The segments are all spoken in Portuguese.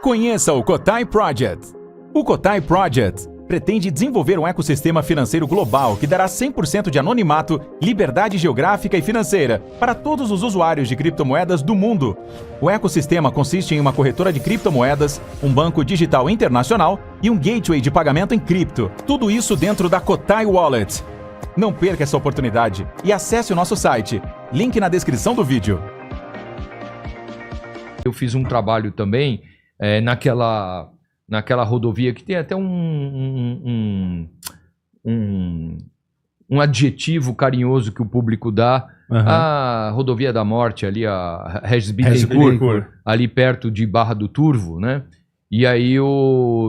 Conheça o Cotai Project. O Cotai Project pretende desenvolver um ecossistema financeiro global que dará 100% de anonimato, liberdade geográfica e financeira para todos os usuários de criptomoedas do mundo. O ecossistema consiste em uma corretora de criptomoedas, um banco digital internacional e um gateway de pagamento em cripto. Tudo isso dentro da Cotai Wallet. Não perca essa oportunidade e acesse o nosso site. Link na descrição do vídeo. Eu fiz um trabalho também naquela rodovia que tem até um adjetivo carinhoso que o público dá. A rodovia da morte ali, a Regis Bittencourt, ali perto de Barra do Turvo, né? E aí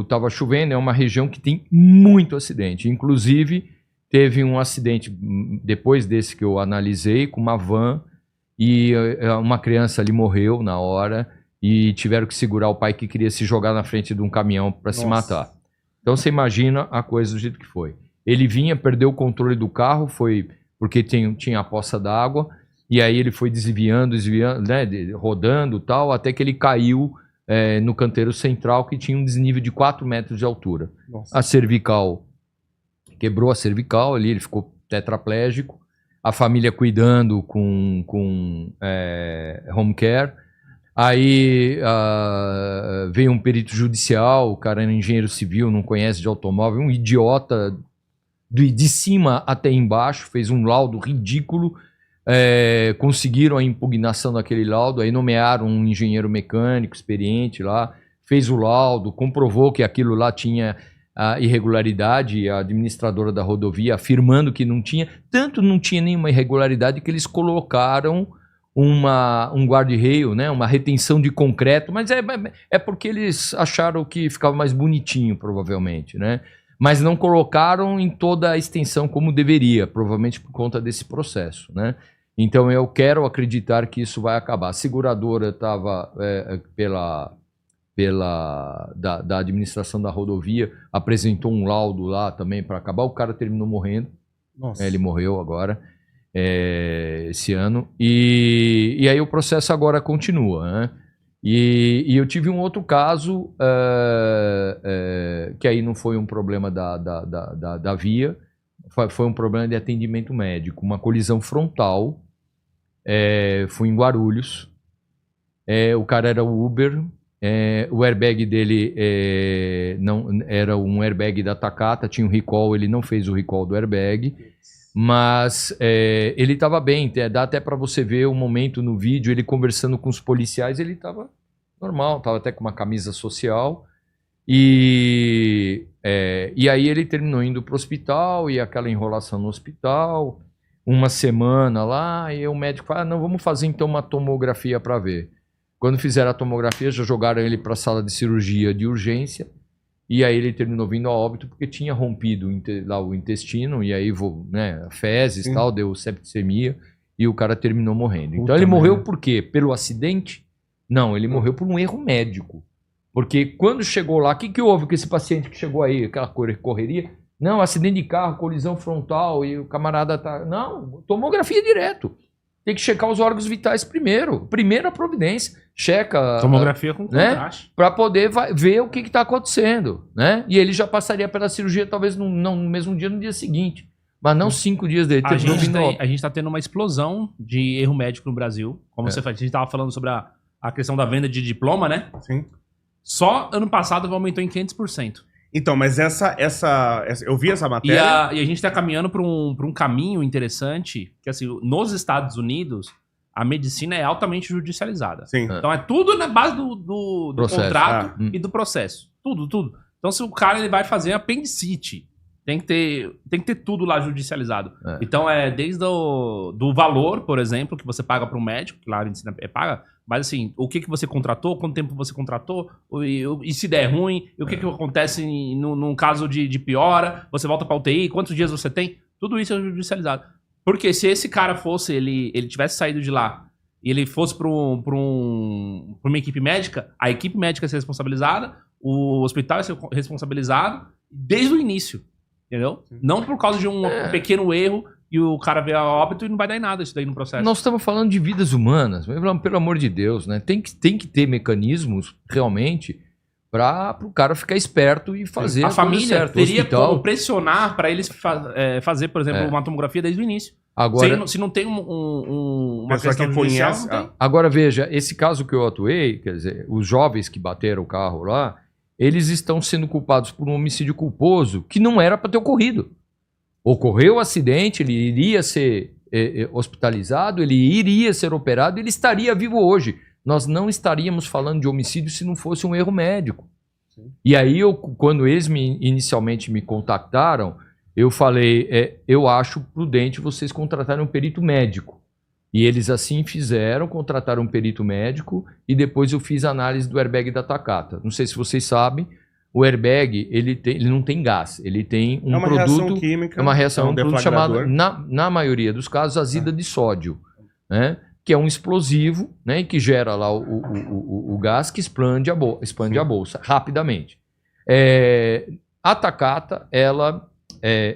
tava chovendo, é uma região que tem muito acidente. Inclusive, teve um acidente depois desse que eu analisei, com uma van, e uma criança ali morreu na hora. E tiveram que segurar o pai que queria se jogar na frente de um caminhão para se matar. Então você imagina a coisa do jeito que foi. Ele vinha, perdeu o controle do carro, foi porque tinha a poça d'água, e aí ele foi desviando, né, rodando e tal, até que ele caiu no canteiro central, que tinha um desnível de 4 metros de altura. Nossa. A cervical, quebrou a cervical ali, ele ficou tetraplégico, a família cuidando com home care. Aí veio um perito judicial, o cara era engenheiro civil, não conhece de automóvel, um idiota de cima até embaixo, fez um laudo ridículo, conseguiram a impugnação daquele laudo, aí nomearam um engenheiro mecânico experiente lá, fez o laudo, comprovou que aquilo lá tinha a irregularidade, a administradora da rodovia afirmando que não tinha, tanto não tinha nenhuma irregularidade que eles colocaram um guarda-rail, né, uma retenção de concreto, mas é porque eles acharam que ficava mais bonitinho, provavelmente, né? Mas não colocaram em toda a extensão como deveria, provavelmente por conta desse processo, né? Então eu quero acreditar que isso vai acabar. A seguradora estava da administração da rodovia, apresentou um laudo lá também para acabar, o cara terminou morrendo. Nossa. Ele morreu agora. Esse ano, e aí o processo agora continua, né? E eu tive um outro caso que aí não foi um problema da via, foi um problema de atendimento médico, uma colisão frontal, foi em Guarulhos, o cara era Uber, o airbag dele não era um airbag da Takata, tinha um recall, ele não fez o recall do airbag. Mas ele estava bem, dá até para você ver um momento no vídeo, ele conversando com os policiais, ele estava normal, estava até com uma camisa social, e aí ele terminou indo para o hospital, e aquela enrolação no hospital, uma semana lá, e o médico fala, não, vamos fazer então uma tomografia para ver. Quando fizeram a tomografia, já jogaram ele para a sala de cirurgia de urgência, e aí ele terminou vindo a óbito porque tinha rompido lá o intestino, e aí, né, fezes e tal, deu septicemia, e o cara terminou morrendo. Então ele morreu por quê? Pelo acidente? Não, ele morreu por um erro médico. Porque quando chegou lá, o que houve com esse paciente que chegou aí? Aquela correria? Não, acidente de carro, colisão frontal, e o camarada tá... Não, tomografia direto. Tem que checar os órgãos vitais primeiro. Primeira providência. Checa... Tomografia com contraste. Né, para poder ver o que está acontecendo. Né? E ele já passaria pela cirurgia, talvez não no mesmo dia, no dia seguinte. Mas não 5 dias dele. A gente está tendo uma explosão de erro médico no Brasil. Como você fala, a gente estava falando sobre a questão da venda de diploma, né? Sim. Só ano passado aumentou em 500%. Então, mas eu vi essa matéria. E a gente está caminhando para um caminho interessante, que assim, nos Estados Unidos, a medicina é altamente judicializada. Sim. Então é tudo na base do contrato e do processo. Tudo. Então se o cara ele vai fazer apendicite, tem que ter tudo lá judicializado. Então desde do valor, por exemplo, que você paga para um médico, que lá a medicina paga, mas assim, o que você contratou, quanto tempo você contratou, e se der ruim, e o que acontece num caso de piora, você volta para UTI, quantos dias você tem, tudo isso é judicializado. Porque se esse cara fosse, ele tivesse saído de lá, e ele fosse para uma equipe médica, a equipe médica ia ser responsabilizada, o hospital ia ser responsabilizado desde o início, entendeu? Não por causa de um pequeno erro e o cara vê a óbito e não vai dar em nada isso daí no processo. Nós estamos falando de vidas humanas, pelo amor de Deus, né? Tem que ter mecanismos, realmente, para o cara ficar esperto e fazer a família certo. Teria como pressionar para eles fazer, por exemplo, uma tomografia desde o início. Agora, se não tem uma questão que conhece. Agora veja, esse caso que eu atuei, quer dizer, os jovens que bateram o carro lá, eles estão sendo culpados por um homicídio culposo que não era para ter ocorrido. Ocorreu o acidente, ele iria ser hospitalizado, ele iria ser operado, ele estaria vivo hoje. Nós não estaríamos falando de homicídio se não fosse um erro médico. Sim. E aí, quando eles inicialmente me contactaram, eu falei, eu acho prudente vocês contratarem um perito médico. E eles assim fizeram, contrataram um perito médico e depois eu fiz a análise do airbag da Takata. Não sei se vocês sabem, o airbag ele não tem gás, ele tem um produto... Reação química, é uma reação, um produto chamado, na maioria dos casos, azida de sódio, né? Que é um explosivo, né? Que gera lá o gás que expande a bolsa rapidamente. A Takata, ela...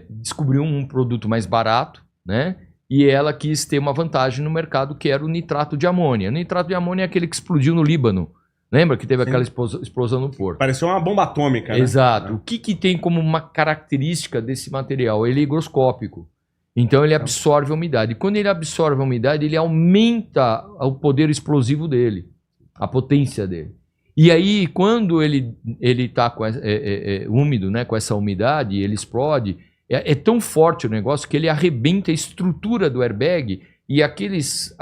descobriu um produto mais barato, né? E ela quis ter uma vantagem no mercado, que era o nitrato de amônia. O nitrato de amônia é aquele que explodiu no Líbano. Lembra que teve aquela explosão no porto? Pareceu uma bomba atômica, né? Exato. O que tem como uma característica desse material? Ele é higroscópico. Então ele absorve a umidade. E quando ele absorve a umidade, ele aumenta o poder explosivo dele, a potência dele. E aí, quando ele está úmido, né, com essa umidade, ele explode, é tão forte o negócio que ele arrebenta a estrutura do airbag e aqueles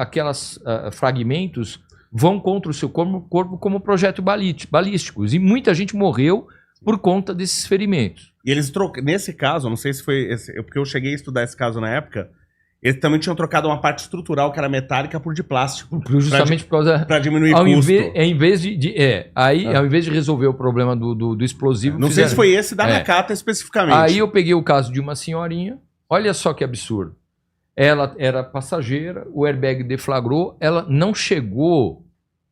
fragmentos vão contra o seu corpo como projetos balísticos. E muita gente morreu por conta desses ferimentos. E eles nesse caso, não sei se foi porque eu cheguei a estudar esse caso na época, eles também tinham trocado uma parte estrutural que era metálica por de plástico. Justamente por causa... Para diminuir o custo. Ao invés de resolver o problema do explosivo... Não sei se foi esse da Nakata especificamente. Aí eu peguei o caso de uma senhorinha, olha só que absurdo. Ela era passageira, o airbag deflagrou, ela não chegou,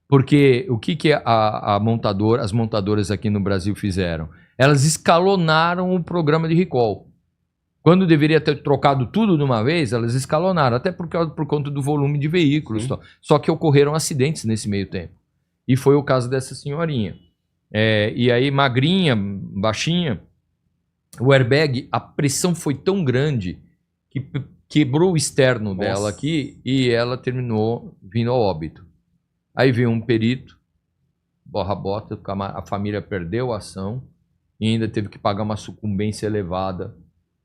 porque o que as montadoras aqui no Brasil fizeram? Elas escalonaram o programa de recall. Quando deveria ter trocado tudo de uma vez, elas escalonaram, até por conta do volume de veículos. Só que ocorreram acidentes nesse meio tempo. E foi o caso dessa senhorinha. E aí, magrinha, baixinha, o airbag, a pressão foi tão grande que quebrou o externo dela aqui e ela terminou vindo ao óbito. Aí veio um perito, borra-bota, a família perdeu a ação e ainda teve que pagar uma sucumbência elevada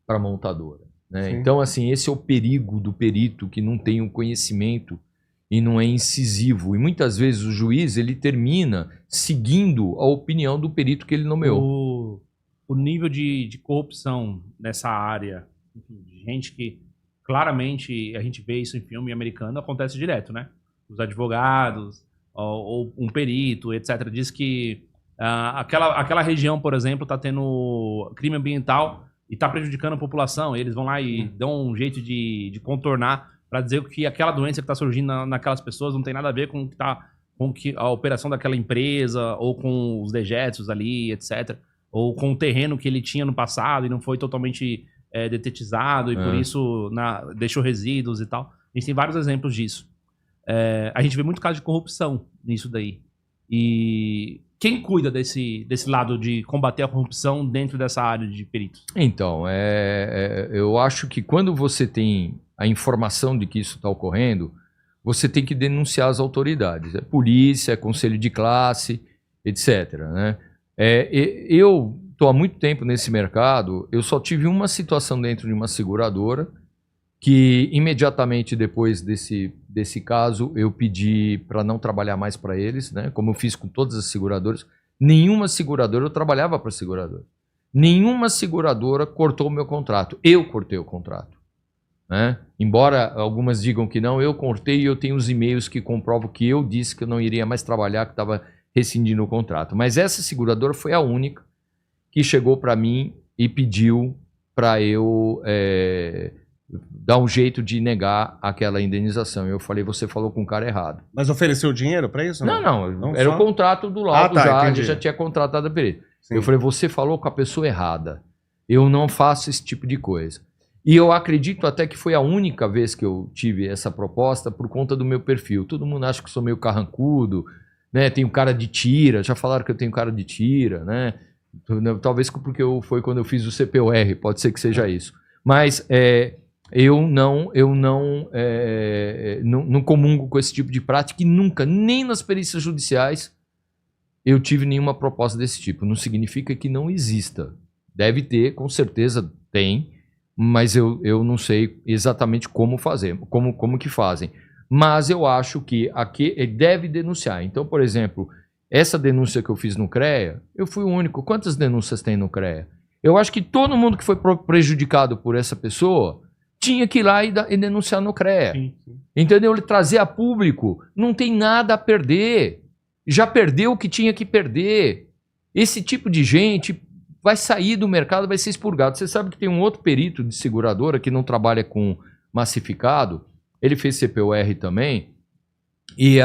para a montadora, né? Então, assim, esse é o perigo do perito que não tem o conhecimento e não é incisivo. E muitas vezes o juiz ele termina seguindo a opinião do perito que ele nomeou. O nível de corrupção nessa área, enfim, de gente que claramente a gente vê isso em filme americano, acontece direto, né? Os advogados ou um perito, etc. Diz que aquela região, por exemplo, está tendo crime ambiental e está prejudicando a população. Eles vão lá e dão um jeito de contornar para dizer que aquela doença que está surgindo naquelas pessoas não tem nada a ver com a operação daquela empresa ou com os dejetos ali, etc. Ou com o terreno que ele tinha no passado e não foi totalmente detetizado e por isso deixou resíduos e tal. A gente tem vários exemplos disso. A gente vê muito caso de corrupção nisso daí. E quem cuida desse lado de combater a corrupção dentro dessa área de peritos? Então, eu acho que quando você tem a informação de que isso está ocorrendo, você tem que denunciar as autoridades. É polícia, é conselho de classe, etc. Né? Eu estou há muito tempo nesse mercado, eu só tive uma situação dentro de uma seguradora que imediatamente depois desse caso eu pedi para não trabalhar mais para eles, né? Como eu fiz com todas as seguradoras. Nenhuma seguradora, eu trabalhava para seguradora. Nenhuma seguradora cortou o meu contrato. Eu cortei o contrato. Né? Embora algumas digam que não, eu cortei e eu tenho os e-mails que comprovam que eu disse que eu não iria mais trabalhar, que estava rescindindo o contrato. Mas essa seguradora foi a única que chegou para mim e pediu para eu dar um jeito de negar aquela indenização. Eu falei, você falou com o cara errado. Mas ofereceu dinheiro para isso? Não, era o contrato do laudo, já tinha contratado a perito. Eu falei, você falou com a pessoa errada. Eu não faço esse tipo de coisa. E eu acredito até que foi a única vez que eu tive essa proposta por conta do meu perfil. Todo mundo acha que sou meio carrancudo, né? Tenho cara de tira, já falaram que eu tenho cara de tira, né? Talvez porque foi quando eu fiz o CPUR, pode ser que seja isso. Mas eu não comungo com esse tipo de prática e nunca, nem nas perícias judiciais, eu tive nenhuma proposta desse tipo. Não significa que não exista. Deve ter, com certeza tem, mas eu não sei exatamente como fazer, como que fazem. Mas eu acho que aqui ele deve denunciar. Então, por exemplo, essa denúncia que eu fiz no CREA, eu fui o único. Quantas denúncias tem no CREA? Eu acho que todo mundo que foi prejudicado por essa pessoa tinha que ir lá e denunciar no CREA. Sim. Entendeu? Ele trazer a público, não tem nada a perder. Já perdeu o que tinha que perder. Esse tipo de gente vai sair do mercado, vai ser expurgado. Você sabe que tem um outro perito de seguradora que não trabalha com massificado, ele fez CPUR também, e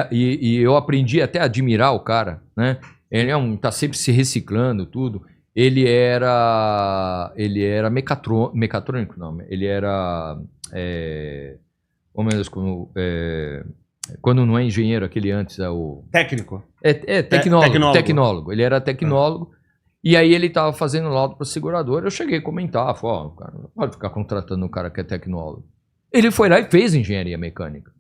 eu aprendi até a admirar o cara, né? Ele tá sempre se reciclando, tudo. Ele era mecatrônico, não, ele era... quando não é engenheiro, aquele antes é o... Técnico. Tecnólogo. Ele era tecnólogo. E aí ele estava fazendo laudo para seguradora. Eu cheguei a comentar, falei, cara, não pode ficar contratando um cara que é tecnólogo. Ele foi lá e fez engenharia mecânica.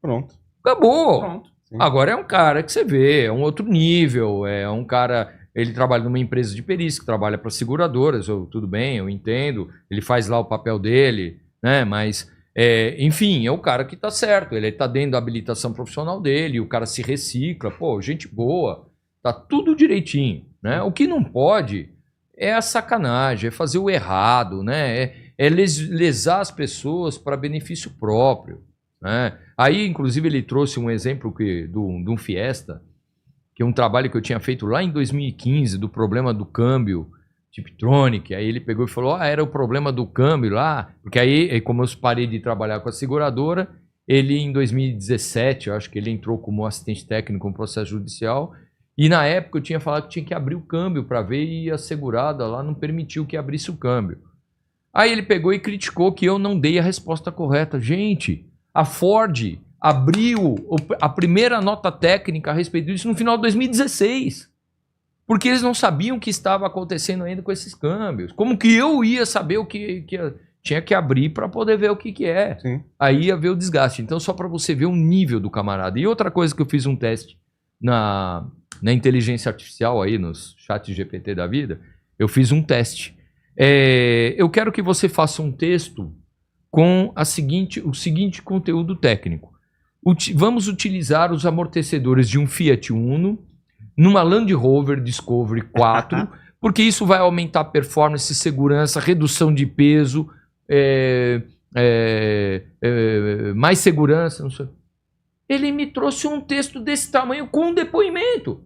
Pronto. Acabou. Pronto. Agora é um cara que você vê, é um outro nível, é um cara... Ele trabalha numa empresa de perícia, que trabalha para seguradoras, tudo bem, eu entendo. Ele faz lá o papel dele, né? Mas... enfim, é o cara que tá certo, ele tá dentro da habilitação profissional dele, o cara se recicla, pô, gente boa, tá tudo direitinho, né? O que não pode é a sacanagem, é fazer o errado, né? É lesar as pessoas para benefício próprio, né? Aí, inclusive, ele trouxe um exemplo de um Fiesta, que é um trabalho que eu tinha feito lá em 2015, do problema do câmbio Tiptronic, aí ele pegou e falou, era o problema do câmbio lá, porque aí, como eu parei de trabalhar com a seguradora, ele em 2017, eu acho que ele entrou como assistente técnico no processo judicial, e na época eu tinha falado que tinha que abrir o câmbio para ver e a segurada lá não permitiu que abrisse o câmbio. Aí ele pegou e criticou que eu não dei a resposta correta. Gente, a Ford abriu a primeira nota técnica a respeito disso no final de 2016. Porque eles não sabiam o que estava acontecendo ainda com esses câmbios. Como que eu ia saber o que tinha que abrir para poder ver o que é? Sim. Aí ia ver o desgaste. Então, só para você ver o nível do camarada. E outra coisa que eu fiz um teste na inteligência artificial aí, nos chats GPT da vida, eu fiz um teste. Eu quero que você faça um texto com o seguinte conteúdo técnico. Vamos utilizar os amortecedores de um Fiat Uno numa Land Rover Discovery 4, porque isso vai aumentar a performance, segurança, redução de peso, mais segurança, não sei. Ele me trouxe um texto desse tamanho com um depoimento.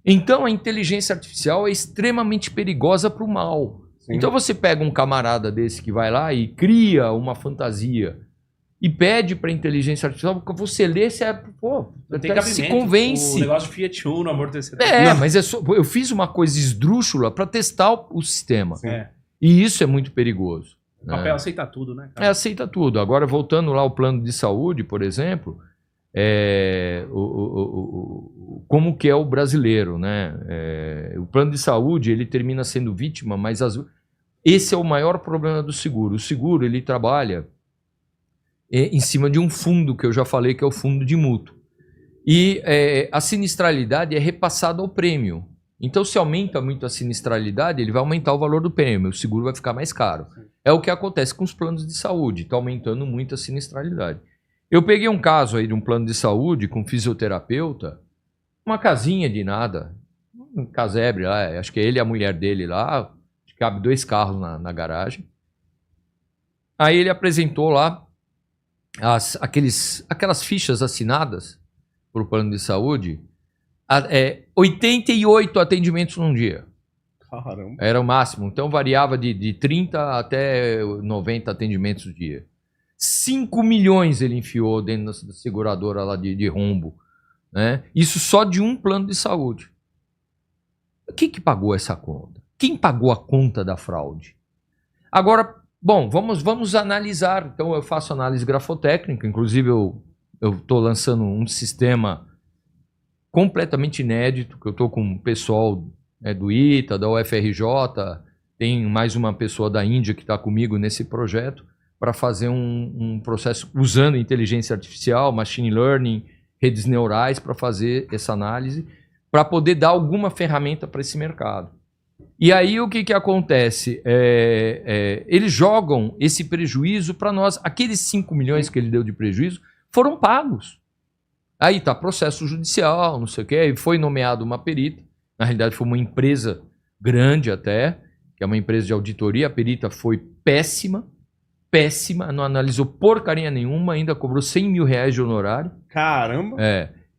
Então a inteligência artificial é extremamente perigosa para o mal. Sim. Então você pega um camarada desse que vai lá e cria uma fantasia e pede para a inteligência artificial, porque você lê, você se convence. O negócio de Fiat Uno, amortecedor. Mas eu fiz uma coisa esdrúxula para testar o sistema. E isso é muito perigoso. O papel aceita tudo, né, cara? Aceita tudo. Agora, voltando lá ao plano de saúde, por exemplo, como que é o brasileiro, né? O plano de saúde, ele termina sendo vítima, mas esse é o maior problema do seguro. O seguro, ele trabalha em cima de um fundo, que eu já falei, que é o fundo de mútuo. E a sinistralidade é repassada ao prêmio. Então, se aumenta muito a sinistralidade, ele vai aumentar o valor do prêmio, o seguro vai ficar mais caro. É o que acontece com os planos de saúde, está aumentando muito a sinistralidade. Eu peguei um caso aí de um plano de saúde com um fisioterapeuta, uma casinha de nada, um casebre lá, acho que é ele e a mulher dele lá, cabe 2 carros na garagem. Aí ele apresentou lá aquelas fichas assinadas para o plano de saúde, 88 atendimentos num dia. Caramba. Era o máximo. Então variava de 30 até 90 atendimentos no dia. 5 milhões ele enfiou dentro da seguradora lá de rombo. Né? Isso só de um plano de saúde. Quem que pagou essa conta? Quem pagou a conta da fraude? Agora, bom, vamos analisar. Então eu faço análise grafotécnica, inclusive eu eu estou lançando um sistema completamente inédito, que eu estou com o pessoal do ITA, da UFRJ, tem mais uma pessoa da Índia que está comigo nesse projeto, para fazer um processo usando inteligência artificial, machine learning, redes neurais, para fazer essa análise, para poder dar alguma ferramenta para esse mercado. E aí o que acontece? Eles jogam esse prejuízo para nós. Aqueles 5 milhões que ele deu de prejuízo foram pagos. Aí está processo judicial, não sei o quê, aí foi nomeado uma perita, na realidade foi uma empresa grande até, que é uma empresa de auditoria, a perita foi péssima, não analisou porcaria nenhuma, ainda cobrou 100 mil reais de honorário. Caramba!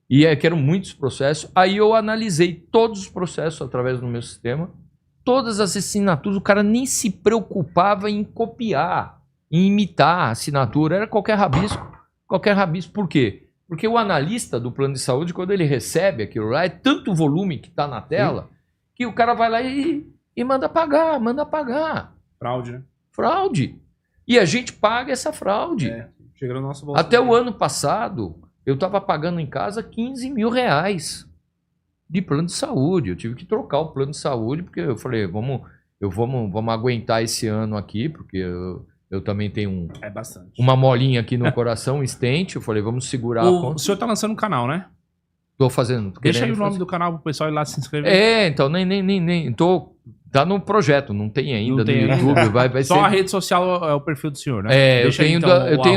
E que eram muitos processos. Aí eu analisei todos os processos através do meu sistema, todas as assinaturas, o cara nem se preocupava em copiar, em imitar a assinatura, era qualquer rabisco. Por quê? Porque o analista do plano de saúde, quando ele recebe aquilo lá, é tanto volume que está na tela, que o cara vai lá e manda pagar. Fraude, né? Fraude. E a gente paga essa fraude. Chega no nosso bolso. Até o ano passado, eu estava pagando em casa 15 mil reais de plano de saúde. Eu tive que trocar o plano de saúde, porque eu falei, vamos aguentar esse ano aqui, porque eu também tenho uma molinha aqui no coração, um stent. Eu falei, vamos segurar a conta. O senhor está lançando um canal, né? Tô fazendo. Deixa aí o nome do canal pro pessoal ir lá se inscrever. Então, tá no projeto, não tem ainda no YouTube. Vai Só ser... a rede social é o perfil do senhor, né? Eu tenho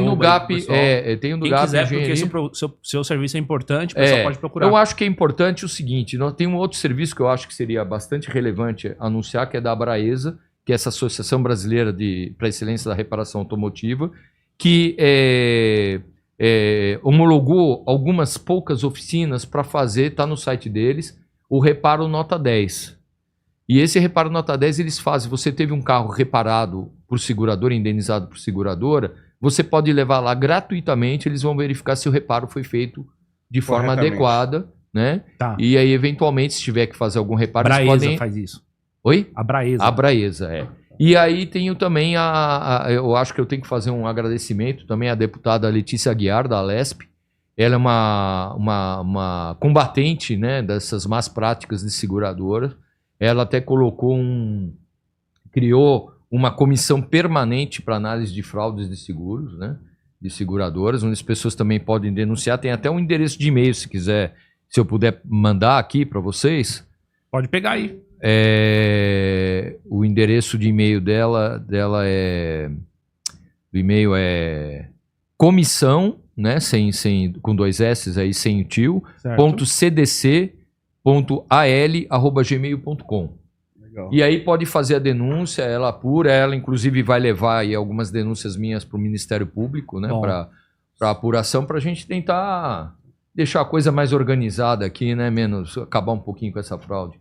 no GAP. Eu tenho no Quem GAP quiser, porque seu serviço é importante, o pessoal pode procurar. Eu acho que é importante o seguinte: tem um outro serviço que eu acho que seria bastante relevante anunciar, que é da Abraesa, que é essa Associação Brasileira para a Excelência da Reparação Automotiva, que homologou algumas poucas oficinas para fazer, está no site deles, o reparo nota 10. E esse reparo nota 10 eles fazem, você teve um carro reparado por seguradora, indenizado por seguradora, você pode levar lá gratuitamente, eles vão verificar se o reparo foi feito de forma adequada, né? Tá. E aí, eventualmente, se tiver que fazer algum reparo, Abraesa eles podem... faz isso. Oi? Abraesa. Abraesa, E aí tenho também eu acho que eu tenho que fazer um agradecimento também à deputada Letícia Aguiar, da Alesp. Ela é uma combatente, né, dessas más práticas de seguradora. Ela até criou uma comissão permanente para análise de fraudes de seguros, né, de seguradoras, onde as pessoas também podem denunciar. Tem até um endereço de e-mail, se quiser, se eu puder mandar aqui para vocês. Pode pegar aí. O endereço de e-mail dela o e-mail é comissão, né, com 2 S aí, sem o tio, .cdc.al@gmail.com. E aí pode fazer a denúncia, ela apura, ela inclusive vai levar aí algumas denúncias minhas para o Ministério Público, né, para apuração, para a gente tentar deixar a coisa mais organizada aqui, né, acabar um pouquinho com essa fraude.